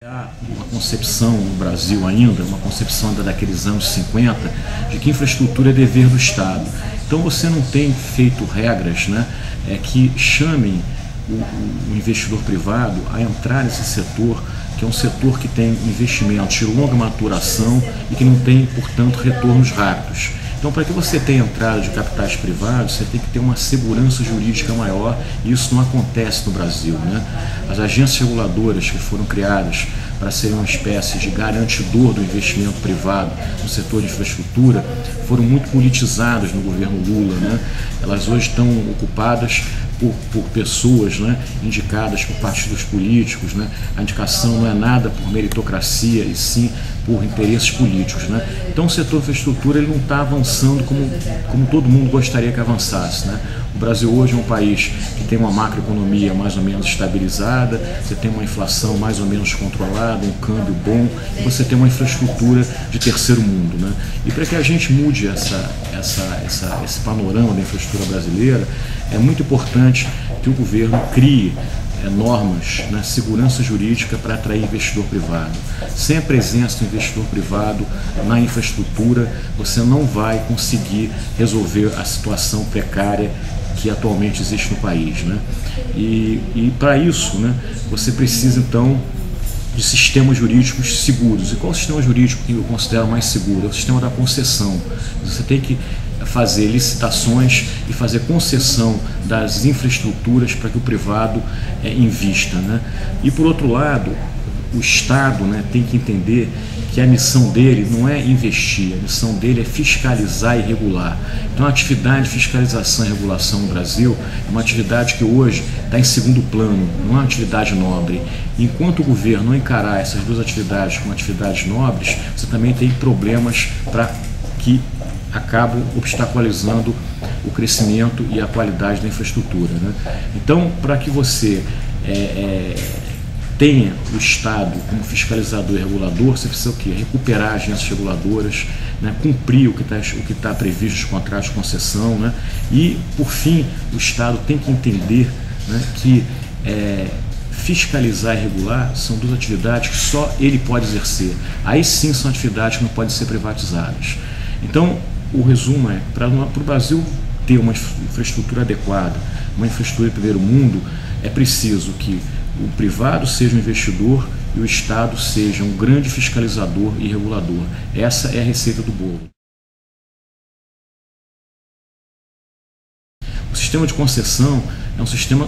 Há uma concepção no Brasil ainda, uma concepção ainda daqueles anos 50, de que infraestrutura é dever do Estado. Então você não tem feito regras, né, que chamem o investidor privado a entrar nesse setor, que é um setor que tem investimentos de longa maturação e que não tem, portanto, retornos rápidos. Então, para que você tenha entrada de capitais privados, você tem que ter uma segurança jurídica maior, e isso não acontece no Brasil, né? As agências reguladoras que foram criadas para serem uma espécie de garantidor do investimento privado no setor de infraestrutura foram muito politizadas no governo Lula, né? Elas hoje estão ocupadas por pessoas, né, indicadas por partidos políticos, né? A indicação não é nada por meritocracia e sim por interesses políticos, né? Então o setor de infraestrutura ele não está avançando como todo mundo gostaria que avançasse, né? O Brasil hoje é um país que tem uma macroeconomia mais ou menos estabilizada, você tem uma inflação mais ou menos controlada, um câmbio bom, e você tem uma infraestrutura de terceiro mundo, né? E para que a gente mude esse panorama da infraestrutura brasileira, é muito importante que o governo crie normas, né, segurança jurídica para atrair investidor privado. Sem a presença do investidor privado na infraestrutura, você não vai conseguir resolver a situação precária que atualmente existe no país, né? E para isso, né, você precisa então de sistemas jurídicos seguros. E qual é o sistema jurídico que eu considero mais seguro? É o sistema da concessão. Você tem que fazer licitações e fazer concessão das infraestruturas para que o privado invista, né? E por outro lado, o Estado, né, tem que entender que a missão dele não é investir, a missão dele é fiscalizar e regular. Então a atividade de fiscalização e regulação no Brasil é uma atividade que hoje está em segundo plano, não é uma atividade nobre. Enquanto o governo não encarar essas duas atividades como atividades nobres, você também tem problemas para que acabam obstaculizando o crescimento e a qualidade da infraestrutura, né? Então, para que você tenha o Estado como fiscalizador e regulador, você precisa o quê? Recuperar agências reguladoras, né? Cumprir o que está previsto nos contratos de concessão, né? E, por fim, o Estado tem que entender, né, que fiscalizar e regular são duas atividades que só ele pode exercer. Aí sim são atividades que não podem ser privatizadas. Então, o resumo é, para o Brasil ter uma infraestrutura adequada, uma infraestrutura de primeiro mundo, é preciso que o privado seja um investidor e o Estado seja um grande fiscalizador e regulador. Essa é a receita do bolo. O sistema de concessão é um sistema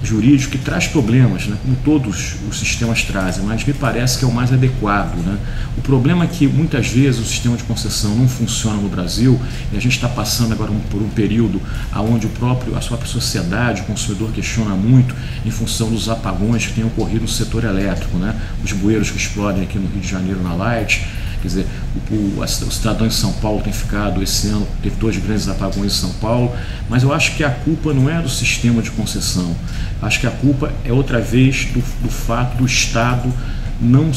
jurídico que traz problemas, né, como todos os sistemas trazem, mas me parece que é o mais adequado, né? O problema é que muitas vezes o sistema de concessão não funciona no Brasil, e a gente está passando agora por um período onde a própria sociedade, o consumidor questiona muito em função dos apagões que têm ocorrido no setor elétrico, né? Os bueiros que explodem aqui no Rio de Janeiro na Light. Quer dizer, o cidadão de São Paulo tem ficado, esse ano, teve 2 grandes apagões em São Paulo, mas eu acho que a culpa não é do sistema de concessão. Acho que a culpa é outra vez do fato do Estado não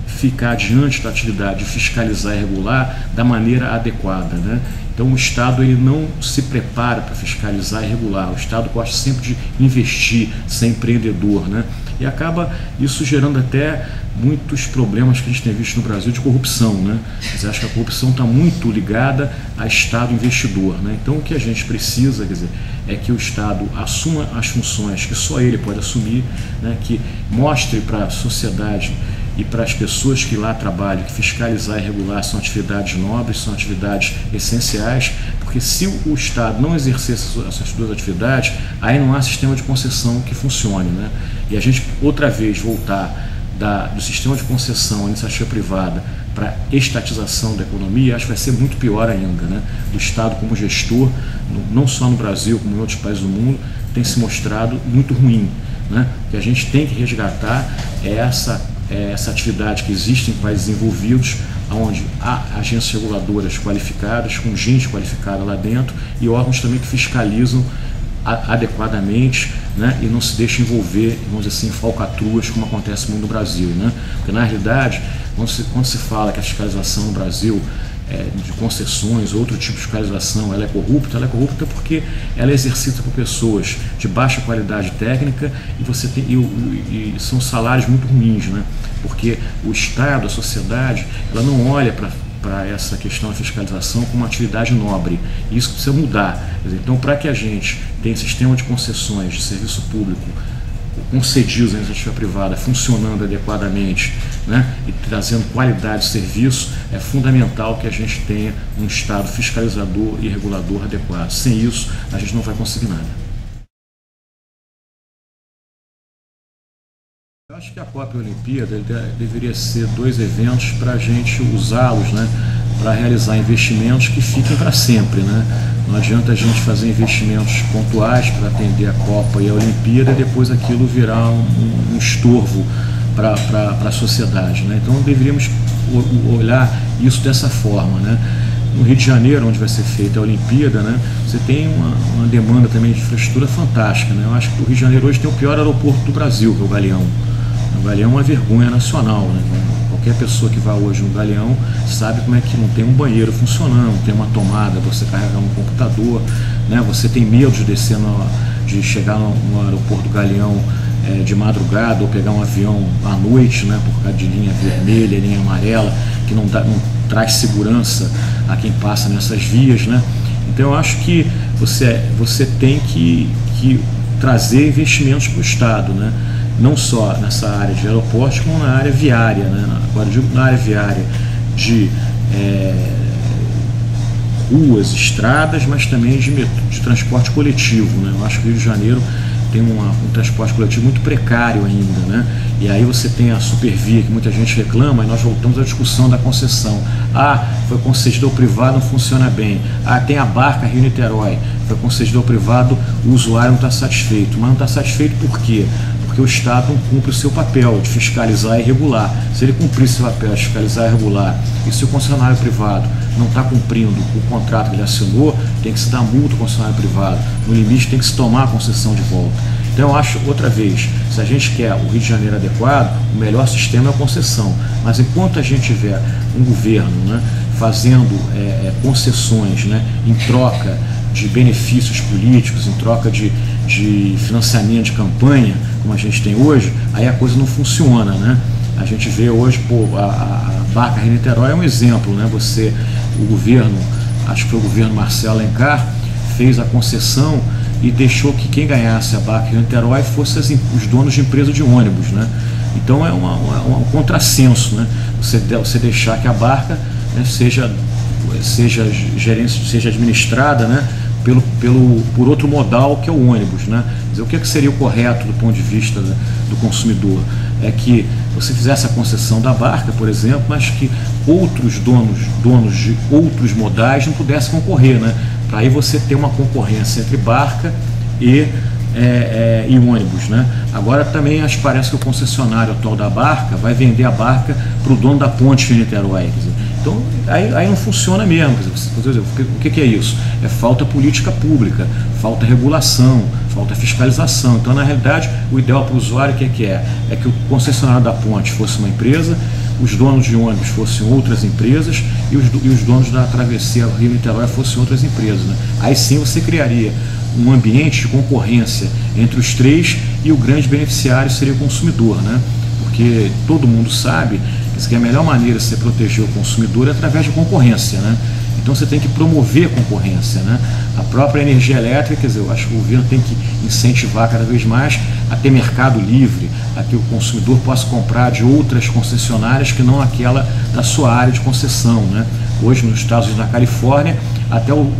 ficar diante da atividade de fiscalizar e regular da maneira adequada, né? Então o Estado ele não se prepara para fiscalizar e regular. O Estado gosta sempre de investir, ser empreendedor, né? E acaba isso gerando até muitos problemas que a gente tem visto no Brasil de corrupção, né? Mas acho que a corrupção está muito ligada a Estado investidor, né? Então o que a gente precisa, quer dizer, é que o Estado assuma as funções que só ele pode assumir, né? Que mostre para a sociedade e para as pessoas que lá trabalham que fiscalizar e regular são atividades nobres, são atividades essenciais, porque se o Estado não exercer essas duas atividades, aí não há sistema de concessão que funcione, né? E a gente outra vez voltar do sistema de concessão à iniciativa privada para estatização da economia, acho que vai ser muito pior ainda, né? O Estado como gestor, não só no Brasil como em outros países do mundo, tem se mostrado muito ruim, né? O que a gente tem que resgatar é essa atividade que existe em países desenvolvidos, onde há agências reguladoras qualificadas, com gente qualificada lá dentro, e órgãos também que fiscalizam adequadamente, né, e não se deixa envolver, vamos dizer assim, em falcatruas, como acontece muito no Brasil, né? Porque na realidade, quando se fala que a fiscalização no Brasil de concessões, outro tipo de fiscalização, ela é corrupta porque ela é exercida por pessoas de baixa qualidade técnica e são salários muito ruins, né? Porque o Estado, a sociedade, ela não olha para essa questão da fiscalização como uma atividade nobre. E isso precisa mudar. Então, para que a gente tenha um sistema de concessões de serviço público concedidos à iniciativa privada funcionando adequadamente, né, e trazendo qualidade de serviço, é fundamental que a gente tenha um Estado fiscalizador e regulador adequado. Sem isso, a gente não vai conseguir nada. Eu acho que a Copa e a Olimpíada deveria ser dois eventos para a gente usá-los, né, para realizar investimentos que fiquem para sempre, né? Não adianta a gente fazer investimentos pontuais para atender a Copa e a Olimpíada e depois aquilo virar um estorvo para a sociedade, né? Então deveríamos olhar isso dessa forma, né? No Rio de Janeiro, onde vai ser feita a Olimpíada, né, você tem uma demanda também de infraestrutura fantástica, né? Eu acho que o Rio de Janeiro hoje tem o pior aeroporto do Brasil, que é o Galeão. O Galeão é uma vergonha nacional, né? Qualquer pessoa que vá hoje no Galeão sabe como é que não tem um banheiro funcionando, não tem uma tomada para você carregar um computador, né? Você tem medo de descer, de chegar no aeroporto do Galeão de madrugada ou pegar um avião à noite, né? Por causa de linha vermelha, linha amarela, que não traz segurança a quem passa nessas vias, né? Então eu acho que você tem que trazer investimentos para o Estado, né? Não só nessa área de aeroportos, como na área viária, né? Agora eu digo na área viária de ruas, estradas, mas também de transporte coletivo, né? Eu acho que o Rio de Janeiro tem um transporte coletivo muito precário ainda, né? E aí você tem a Supervia, que muita gente reclama, e nós voltamos à discussão da concessão. Foi concedido ao privado, não funciona bem. Tem a Barca Rio-Niterói, foi concedido ao privado, o usuário não está satisfeito. Mas não está satisfeito por quê? Porque o Estado não cumpre o seu papel de fiscalizar e regular. Se ele cumprir esse papel de fiscalizar e regular, e se o concessionário privado não está cumprindo o contrato que ele assinou, tem que se dar multa ao concessionário privado. No limite, tem que se tomar a concessão de volta. Então eu acho, outra vez, se a gente quer o Rio de Janeiro adequado, o melhor sistema é a concessão. Mas enquanto a gente tiver um governo, né, fazendo concessões, né, em troca de benefícios políticos, em troca de financiamento de campanha, como a gente tem hoje, aí a coisa não funciona, né? A gente vê hoje, a Barca Rio-Niterói é um exemplo, né? O governo, acho que foi o governo Marcelo Alencar, fez a concessão e deixou que quem ganhasse a Barca Rio-Niterói fosse os donos de empresa de ônibus, né? Então é um contrassenso, né? Você deixar que a Barca, né, seja administrada, né, por outro modal, que é o ônibus, né? Quer dizer, o que seria o correto do ponto de vista do consumidor? É que você fizesse a concessão da Barca, por exemplo, mas que outros donos de outros modais não pudessem concorrer, né? Para aí você ter uma concorrência entre Barca e ônibus, né? Agora também parece que o concessionário atual da Barca vai vender a Barca para o dono da ponte de Niterói. Quer dizer, então aí não funciona mesmo. Quer dizer, o que é isso? É falta política pública, falta regulação, falta fiscalização. Então, na realidade, o ideal para o usuário é que o concessionário da ponte fosse uma empresa, os donos de ônibus fossem outras empresas e os donos da travessia Rio-Niterói fossem outras empresas, né? Aí sim você criaria um ambiente de concorrência entre os três e o grande beneficiário seria o consumidor, né? Porque todo mundo sabe que a melhor maneira de você proteger o consumidor é através de concorrência, né? Então você tem que promover a concorrência, né? A própria energia elétrica, quer dizer, eu acho que o governo tem que incentivar cada vez mais a ter mercado livre, a que o consumidor possa comprar de outras concessionárias que não aquela da sua área de concessão, né? Hoje nos Estados Unidos, na Califórnia, até o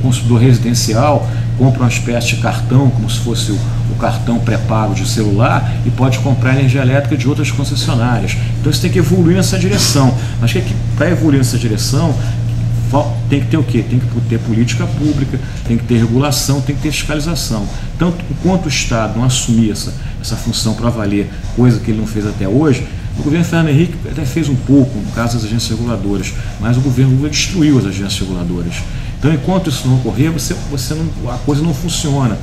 consumidor residencial compra uma espécie de cartão, como se fosse o cartão pré-pago de celular, e pode comprar energia elétrica de outras concessionárias. Então isso tem que evoluir nessa direção. Mas para evoluir nessa direção, tem que ter o quê? Tem que ter política pública, tem que ter regulação, tem que ter fiscalização. Tanto enquanto o Estado não assumir essa função para valer, coisa que ele não fez até hoje, o governo Fernando Henrique até fez um pouco no caso das agências reguladoras, mas o governo Lula destruiu as agências reguladoras. Então, enquanto isso não ocorrer, a coisa não funciona.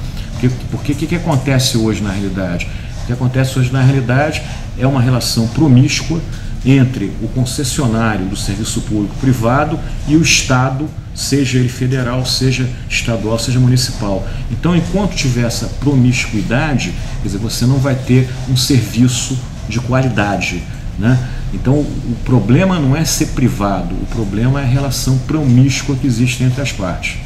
Porque o que acontece hoje na realidade? O que acontece hoje na realidade é uma relação promíscua, entre o concessionário do serviço público privado e o Estado, seja ele federal, seja estadual, seja municipal. Então, enquanto tiver essa promiscuidade, quer dizer, você não vai ter um serviço de qualidade, né? Então, o problema não é ser privado, o problema é a relação promíscua que existe entre as partes.